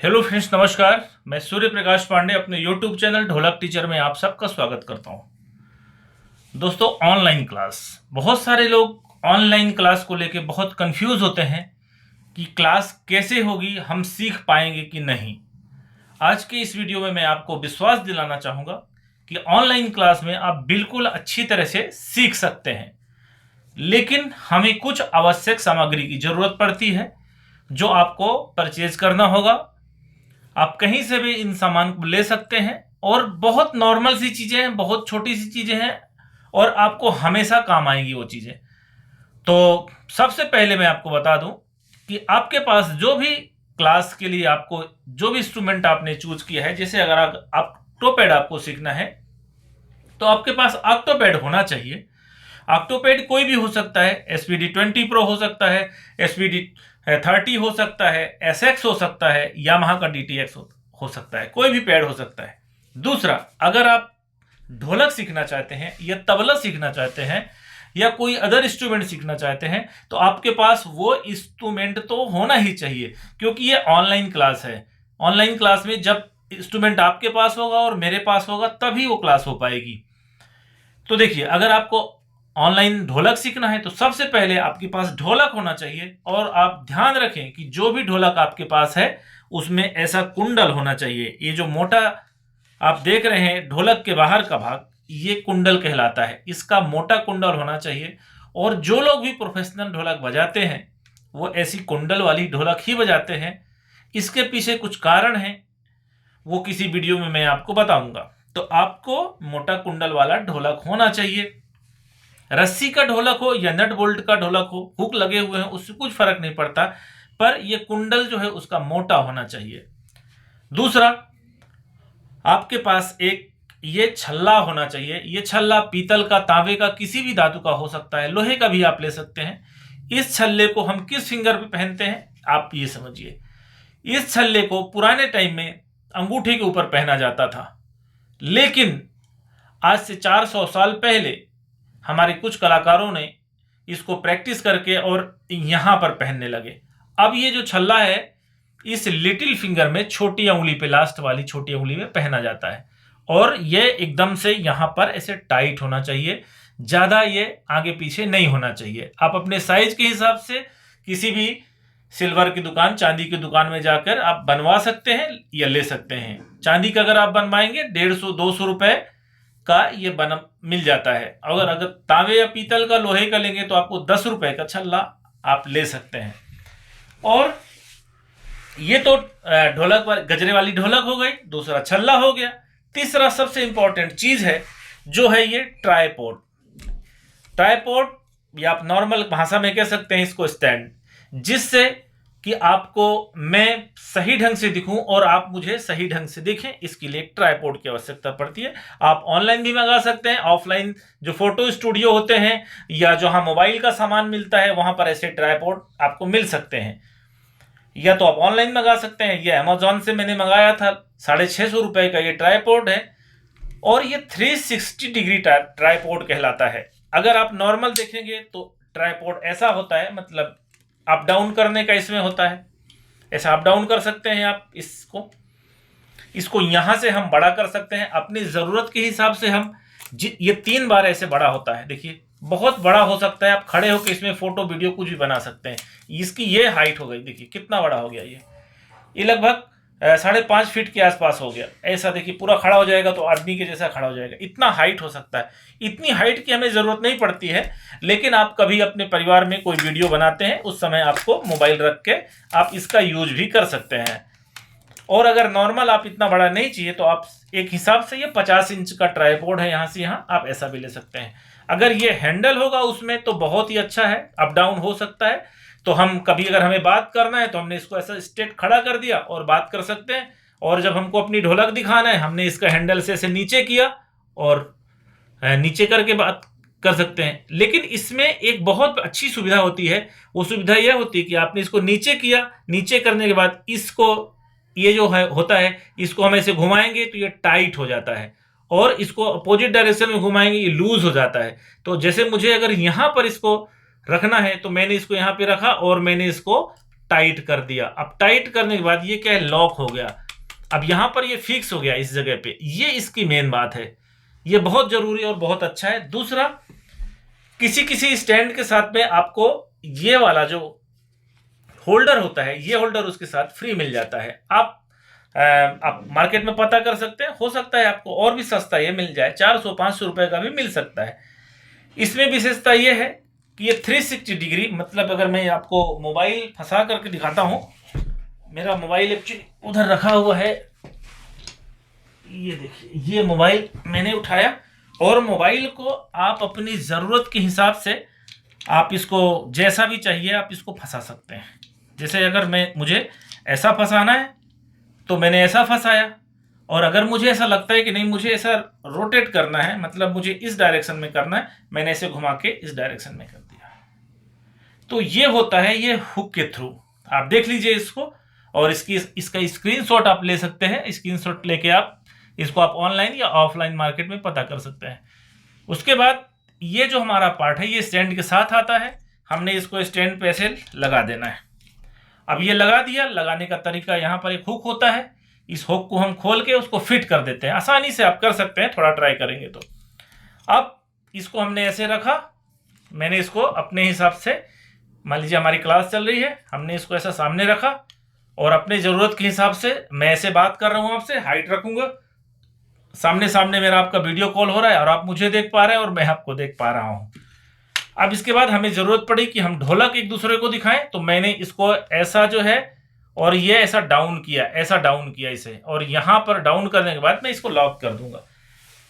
Hello friends, नमस्कार। मैं सूर्य प्रकाश पांडे अपने यूट्यूब चैनल ढोलक टीचर में आप सबका स्वागत करता हूं। दोस्तों, ऑनलाइन क्लास, बहुत सारे लोग ऑनलाइन क्लास को लेके बहुत कंफ्यूज होते हैं कि क्लास कैसे होगी, हम सीख पाएंगे कि नहीं। आज के इस वीडियो में मैं आपको विश्वास दिलाना चाहूँगा कि ऑनलाइन क्लास में आप बिल्कुल अच्छी तरह से सीख सकते हैं, लेकिन हमें कुछ आवश्यक सामग्री की ज़रूरत पड़ती है जो आपको परचेज करना होगा। आप कहीं से भी इन सामान को ले सकते हैं और बहुत नॉर्मल सी चीज़ें हैं, बहुत छोटी सी चीज़ें हैं और आपको हमेशा काम आएंगी वो चीज़ें। तो सबसे पहले मैं आपको बता दूं कि आपके पास जो भी क्लास के लिए आपको जो भी इंस्ट्रूमेंट आपने चूज किया है, जैसे अगर ऑक्टोपैड आपको सीखना है तो आपके पास ऑक्टोपैड होना चाहिए। ऑक्टोपैड कोई भी हो सकता है, SPD20 प्रो हो सकता है, SPD30 हो सकता है, SX हो सकता है, यामाहा का DTX हो सकता है, कोई भी पैड हो सकता है। दूसरा, अगर आप ढोलक सीखना चाहते हैं या तबला सीखना चाहते हैं या कोई अदर इंस्ट्रूमेंट सीखना चाहते हैं तो आपके पास वो इंस्ट्रूमेंट तो होना ही चाहिए, क्योंकि ये ऑनलाइन क्लास है। ऑनलाइन क्लास में जब इंस्ट्रूमेंट आपके पास होगा और मेरे पास होगा तभी वो क्लास हो पाएगी। तो देखिए, अगर आपको ऑनलाइन ढोलक सीखना है तो सबसे पहले आपके पास ढोलक होना चाहिए, और आप ध्यान रखें कि जो भी ढोलक आपके पास है उसमें ऐसा कुंडल होना चाहिए। ये जो मोटा आप देख रहे हैं ढोलक के बाहर का भाग, ये कुंडल कहलाता है। इसका मोटा कुंडल होना चाहिए, और जो लोग भी प्रोफेशनल ढोलक बजाते हैं वो ऐसी कुंडल वाली ढोलक ही बजाते हैं। इसके पीछे कुछ कारण हैं, वो किसी वीडियो में मैं आपको बताऊंगा। तो आपको मोटा कुंडल वाला ढोलक होना चाहिए। रस्सी का ढोलक हो या नट बोल्ट का ढोलक हो, हुक लगे हुए हैं, उससे कुछ फर्क नहीं पड़ता, पर यह कुंडल जो है उसका मोटा होना चाहिए। दूसरा, आपके पास एक ये छल्ला होना चाहिए। ये छल्ला पीतल का, तांबे का, किसी भी धातु का हो सकता है, लोहे का भी आप ले सकते हैं। इस छल्ले को हम किस फिंगर पे पहनते हैं आप ये समझिए। इस छल्ले को पुराने टाइम में अंगूठे के ऊपर पहना जाता था, लेकिन आज से 400 साल पहले हमारे कुछ कलाकारों ने इसको प्रैक्टिस करके और यहां पर पहनने लगे। अब ये जो छल्ला है इस लिटिल फिंगर में, छोटी उंगली पे, लास्ट वाली छोटी उंगली में पहना जाता है, और ये एकदम से यहां पर ऐसे टाइट होना चाहिए, ज्यादा ये आगे पीछे नहीं होना चाहिए। आप अपने साइज के हिसाब से किसी भी सिल्वर की दुकान, चांदी की दुकान में जाकर आप बनवा सकते हैं या ले सकते हैं। चांदी का अगर आप बनवाएंगे 150-200 रुपए का ये बन मिल जाता है। अगर तांबे या पीतल का, लोहे का लेंगे तो आपको 10 रुपए का छल्ला आप ले सकते हैं। और ये तो ढोलक, गजरे वाली ढोलक हो गई, दूसरा छल्ला हो गया। तीसरा सबसे इंपॉर्टेंट चीज है जो है ये ट्राइपॉड। ट्राइपॉड, या आप नॉर्मल भाषा में कह सकते हैं इसको स्टैंड, जिससे कि आपको मैं सही ढंग से दिखूं और आप मुझे सही ढंग से देखें, इसके लिए एक ट्राइपॉड की आवश्यकता पड़ती है। आप ऑनलाइन भी मंगा सकते हैं, ऑफलाइन जो फोटो स्टूडियो होते हैं या जहां मोबाइल का सामान मिलता है वहां पर ऐसे ट्राइपॉड आपको मिल सकते हैं, या तो आप ऑनलाइन मंगा सकते हैं। ये अमेजोन से मैंने मंगाया था, 650 रुपए का ये ट्राइपॉड है, और ये 360 डिग्री ट्राइपॉड कहलाता है। अगर आप नॉर्मल देखेंगे तो ट्राइपॉड ऐसा होता है, मतलब अप डाउन करने का इसमें होता है, ऐसा अप डाउन कर सकते हैं आप इसको यहां से हम बड़ा कर सकते हैं अपनी जरूरत के हिसाब से। हम ये 3 बार ऐसे बड़ा होता है, देखिए बहुत बड़ा हो सकता है। आप खड़े होकर इसमें फोटो वीडियो कुछ भी बना सकते हैं। इसकी ये हाइट हो गई, देखिए कितना बड़ा हो गया। ये लगभग 5.5 फीट के आसपास हो गया। ऐसा देखिए पूरा खड़ा हो जाएगा तो आदमी के जैसा खड़ा हो जाएगा, इतना हाइट हो सकता है। इतनी हाइट की हमें जरूरत नहीं पड़ती है, लेकिन आप कभी अपने परिवार में कोई वीडियो बनाते हैं उस समय आपको मोबाइल रख के आप इसका यूज भी कर सकते हैं। और अगर नॉर्मल आप इतना बड़ा नहीं चाहिए तो आप एक हिसाब से, ये 50 इंच का ट्राइपॉड है, यहाँ से यहाँ आप ऐसा भी ले सकते हैं। अगर ये हैंडल होगा उसमें तो बहुत ही अच्छा है, अप डाउन हो सकता है। तो हम कभी अगर हमें बात करना है तो हमने इसको ऐसा स्ट्रेट खड़ा कर दिया और बात कर सकते हैं, और जब हमको अपनी ढोलक दिखाना है हमने इसका हैंडल से ऐसे नीचे किया और नीचे करके बात कर सकते हैं। लेकिन इसमें एक बहुत अच्छी सुविधा होती है, वो सुविधा यह होती है कि आपने इसको नीचे किया, नीचे करने के बाद इसको, ये जो है होता है, इसको हम ऐसे घुमाएंगे तो ये टाइट हो जाता है, और इसको अपोजिट डायरेक्शन में घुमाएंगे ये लूज हो जाता है। तो जैसे मुझे अगर यहाँ पर इसको रखना है तो मैंने इसको यहाँ पे रखा और मैंने इसको टाइट कर दिया। अब टाइट करने के बाद ये क्या है, लॉक हो गया। अब यहां पर ये फिक्स हो गया इस जगह पे। ये इसकी मेन बात है, ये बहुत जरूरी और बहुत अच्छा है। दूसरा, किसी किसी स्टैंड के साथ में आपको ये वाला जो होल्डर होता है, ये होल्डर उसके साथ फ्री मिल जाता है। आप मार्केट में पता कर सकते हैं, हो सकता है आपको और भी सस्ता ये मिल जाए, 400-500 रुपए का भी मिल सकता है। इसमें विशेषता ये है कि ये 360 डिग्री, मतलब अगर मैं आपको मोबाइल फंसा करके दिखाता हूं, मेरा मोबाइल एक्चुअली उधर रखा हुआ है, ये देखिए, ये मोबाइल मैंने उठाया और मोबाइल को आप अपनी ज़रूरत के हिसाब से आप इसको जैसा भी चाहिए आप इसको फंसा सकते हैं। जैसे अगर मुझे ऐसा फंसाना है तो मैंने ऐसा फंसाया, और अगर मुझे ऐसा लगता है कि नहीं मुझे ऐसा रोटेट करना है, मतलब मुझे इस डायरेक्शन में करना है, मैंने ऐसे घुमा के इस डायरेक्शन में कर दिया। तो ये होता है ये हुक के थ्रू। आप देख लीजिए इसको, और इसका स्क्रीनशॉट आप ले सकते हैं। स्क्रीनशॉट लेके आप इसको आप ऑनलाइन या ऑफलाइन मार्केट में पता कर सकते हैं। उसके बाद ये जो हमारा पार्ट है ये स्टैंड के साथ आता है, हमने इसको स्टैंड पे ऐसे लगा देना है। अब ये लगा दिया, लगाने का तरीका, यहाँ पर एक हुक होता है, इस हुक को हम खोल के उसको फिट कर देते हैं। आसानी से आप कर सकते हैं, थोड़ा ट्राई करेंगे तो। अब इसको हमने ऐसे रखा, मैंने इसको अपने हिसाब से, मान लीजिए हमारी क्लास चल रही है, हमने इसको ऐसा सामने रखा और अपने ज़रूरत के हिसाब से मैं ऐसे बात कर रहा हूँ आपसे, हाइट रखूंगा, सामने सामने मेरा आपका वीडियो कॉल हो रहा है और आप मुझे देख पा रहे हैं और मैं आपको देख पा रहा हूँ। अब इसके बाद हमें ज़रूरत पड़ी कि हम ढोलक एक दूसरे को दिखाएं, तो मैंने इसको ऐसा जो है और ये ऐसा डाउन किया, ऐसा डाउन किया इसे, और यहाँ पर डाउन करने के बाद मैं इसको लॉक कर दूंगा।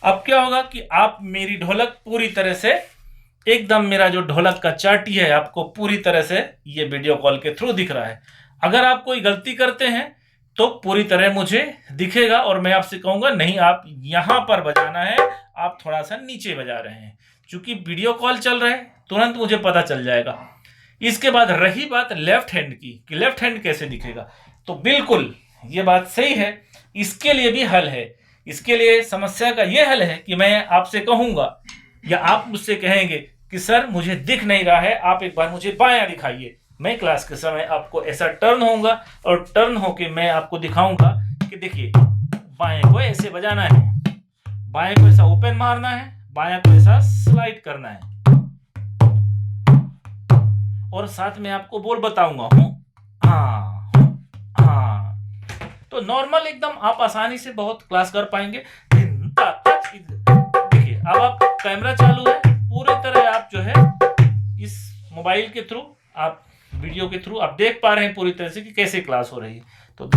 अब क्या होगा कि आप मेरी ढोलक पूरी तरह से एकदम, मेरा जो ढोलक का चाटी है आपको पूरी तरह से ये वीडियो कॉल के थ्रू दिख रहा है। अगर आप कोई गलती करते हैं तो पूरी तरह मुझे दिखेगा और मैं आपसे कहूंगा नहीं आप यहां पर बजाना है, आप थोड़ा सा नीचे बजा रहे हैं। चूंकि वीडियो कॉल चल रहा है तुरंत मुझे पता चल जाएगा। इसके बाद रही बात लेफ्ट हैंड की कि लेफ्ट हैंड कैसे दिखेगा, तो बिल्कुल ये बात सही है, इसके लिए भी हल है। इसके लिए समस्या का ये हल है कि मैं आपसे कहूंगा या आप मुझसे कहेंगे कि सर मुझे दिख नहीं रहा है, आप एक बार मुझे बायां दिखाइए। मैं क्लास के समय आपको ऐसा टर्न होऊंगा और टर्न होके मैं आपको दिखाऊंगा कि देखिए बाएं को ऐसे बजाना है, बाएं को ऐसा ओपन मारना है, बायां को ऐसा स्लाइड करना है, और साथ में आपको बोल बताऊंगा हाँ हाँ। तो नॉर्मल एकदम आप आसानी से बहुत क्लास कर पाएंगे। देखिए अब आप कैमरा चालू है, पूरी तरह आप जो है इस मोबाइल के थ्रू, आप वीडियो के थ्रू आप देख पा रहे हैं पूरी तरह से कि कैसे क्लास हो रही है। तो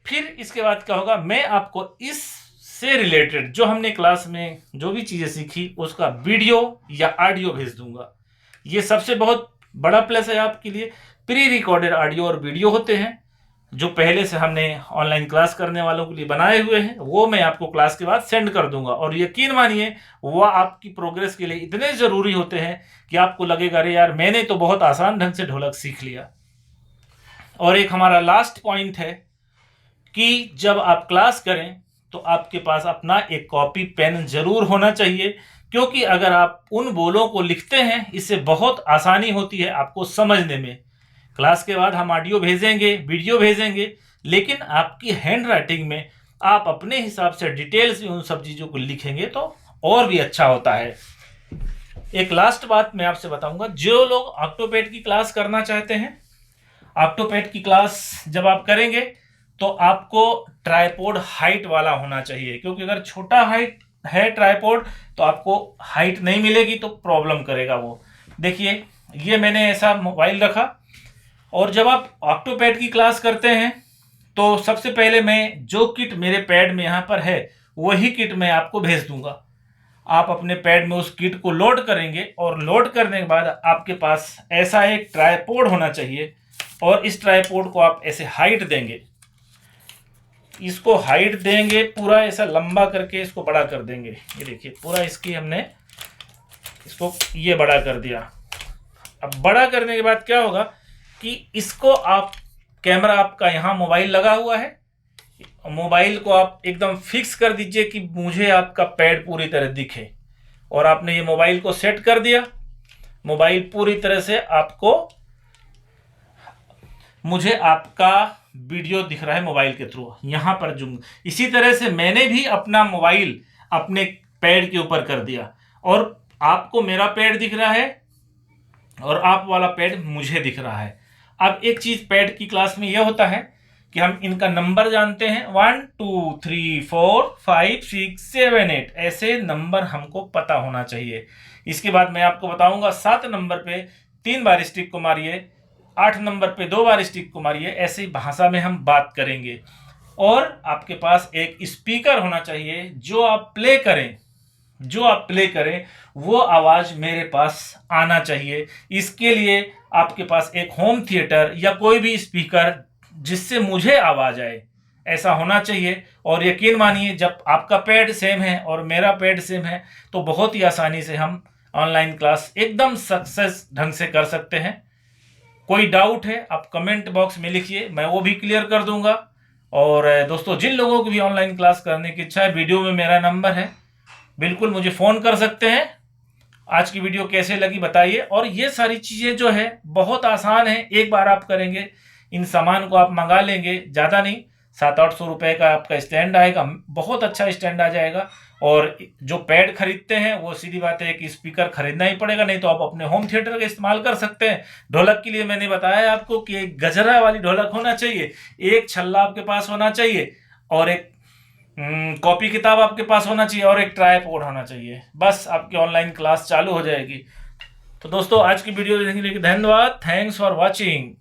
फिर इसके बाद क्या होगा, मैं आपको इस से रिलेटेड जो हमने क्लास में जो भी चीजें सीखी उसका वीडियो या ऑडियो भेज दूंगा। ये सबसे बहुत बड़ा प्लस है आपके लिए। प्री रिकॉर्डेड ऑडियो और वीडियो होते हैं जो पहले से हमने ऑनलाइन क्लास करने वालों के लिए बनाए हुए हैं, वो मैं आपको क्लास के बाद सेंड कर दूंगा। और यकीन मानिए वो आपकी प्रोग्रेस के लिए इतने ज़रूरी होते हैं कि आपको लगेगा अरे यार मैंने तो बहुत आसान ढंग से ढोलक सीख लिया। और एक हमारा लास्ट पॉइंट है कि जब आप क्लास करें तो आपके पास अपना एक कॉपी पेन जरूर होना चाहिए, क्योंकि अगर आप उन बोलों को लिखते हैं इससे बहुत आसानी होती है आपको समझने में। क्लास के बाद हम ऑडियो भेजेंगे, वीडियो भेजेंगे, लेकिन आपकी हैंड राइटिंग में आप अपने हिसाब से डिटेल्स में उन सब चीज़ों को लिखेंगे तो और भी अच्छा होता है। एक लास्ट बात मैं आपसे बताऊंगा, जो लोग ऑक्टोपैड की क्लास करना चाहते हैं, ऑक्टोपैड की क्लास जब आप करेंगे तो आपको ट्राइपॉड हाइट वाला होना चाहिए, क्योंकि अगर छोटा हाइट है ट्राइपॉड तो आपको हाइट नहीं मिलेगी तो प्रॉब्लम करेगा वो। देखिए ये मैंने ऐसा मोबाइल रखा, और जब आप ऑक्टोपैड की क्लास करते हैं तो सबसे पहले मैं जो किट मेरे पैड में यहाँ पर है वही किट मैं आपको भेज दूंगा। आप अपने पैड में उस किट को लोड करेंगे और लोड करने के बाद आपके पास ऐसा एक ट्राइपॉड होना चाहिए, और इस ट्राइपॉड को आप ऐसे हाइट देंगे, इसको हाइट देंगे पूरा ऐसा लंबा करके इसको बड़ा कर देंगे। ये देखिए पूरा इसकी हमने इसको ये बड़ा कर दिया। अब बड़ा करने के बाद क्या होगा कि इसको आप, कैमरा आपका यहाँ मोबाइल लगा हुआ है, मोबाइल को आप एकदम फिक्स कर दीजिए कि मुझे आपका पैड पूरी तरह दिखे, और आपने ये मोबाइल को सेट कर दिया। मोबाइल पूरी तरह से आपको, मुझे आपका वीडियो दिख रहा है मोबाइल के थ्रू, यहां पर जूम। इसी तरह से मैंने भी अपना मोबाइल अपने पैड के ऊपर कर दिया और आपको मेरा पैड दिख रहा है और आप वाला पैड मुझे दिख रहा है। अब एक चीज पैड की क्लास में यह होता है कि हम इनका नंबर जानते हैं, 1 2 3 4 5 6 7 8 ऐसे नंबर हमको पता होना चाहिए। इसके बाद मैं आपको बताऊंगा 7 नंबर पे 3 बार स्टिक को मारिए, 8 नंबर पे 2 बार स्टिक को मारिए, ऐसी भाषा में हम बात करेंगे। और आपके पास एक स्पीकर होना चाहिए, जो आप प्ले करें वो आवाज मेरे पास आना चाहिए। इसके लिए आपके पास एक होम थिएटर या कोई भी स्पीकर जिससे मुझे आवाज आए, ऐसा होना चाहिए। और यकीन मानिए, जब आपका पैड सेम है और मेरा पैड सेम है तो बहुत ही आसानी से हम ऑनलाइन क्लास एकदम सक्सेस ढंग से कर सकते हैं। कोई डाउट है आप कमेंट बॉक्स में लिखिए, मैं वो भी क्लियर कर दूंगा। और दोस्तों, जिन लोगों को भी ऑनलाइन क्लास करने की इच्छा है, वीडियो में मेरा नंबर है, बिल्कुल मुझे फ़ोन कर सकते हैं। आज की वीडियो कैसे लगी बताइए। और ये सारी चीज़ें जो है बहुत आसान है, एक बार आप करेंगे, इन सामान को आप मंगा लेंगे, ज़्यादा नहीं, 700-800 रुपये का आपका स्टैंड आएगा, बहुत अच्छा स्टैंड आ जाएगा। और जो पैड खरीदते हैं वो सीधी बात है, एक स्पीकर खरीदना ही पड़ेगा, नहीं तो आप अपने होम थिएटर का इस्तेमाल कर सकते हैं। ढोलक के लिए मैंने बताया आपको कि एक गजरा वाली ढोलक होना चाहिए, एक छल्ला आपके पास होना चाहिए, और एक कॉपी किताब आपके पास होना चाहिए, और एक ट्राइपॉड होना चाहिए। बस आपकी ऑनलाइन क्लास चालू हो जाएगी। तो दोस्तों, आज की वीडियो देखने के लिए धन्यवाद। Thanks for watching.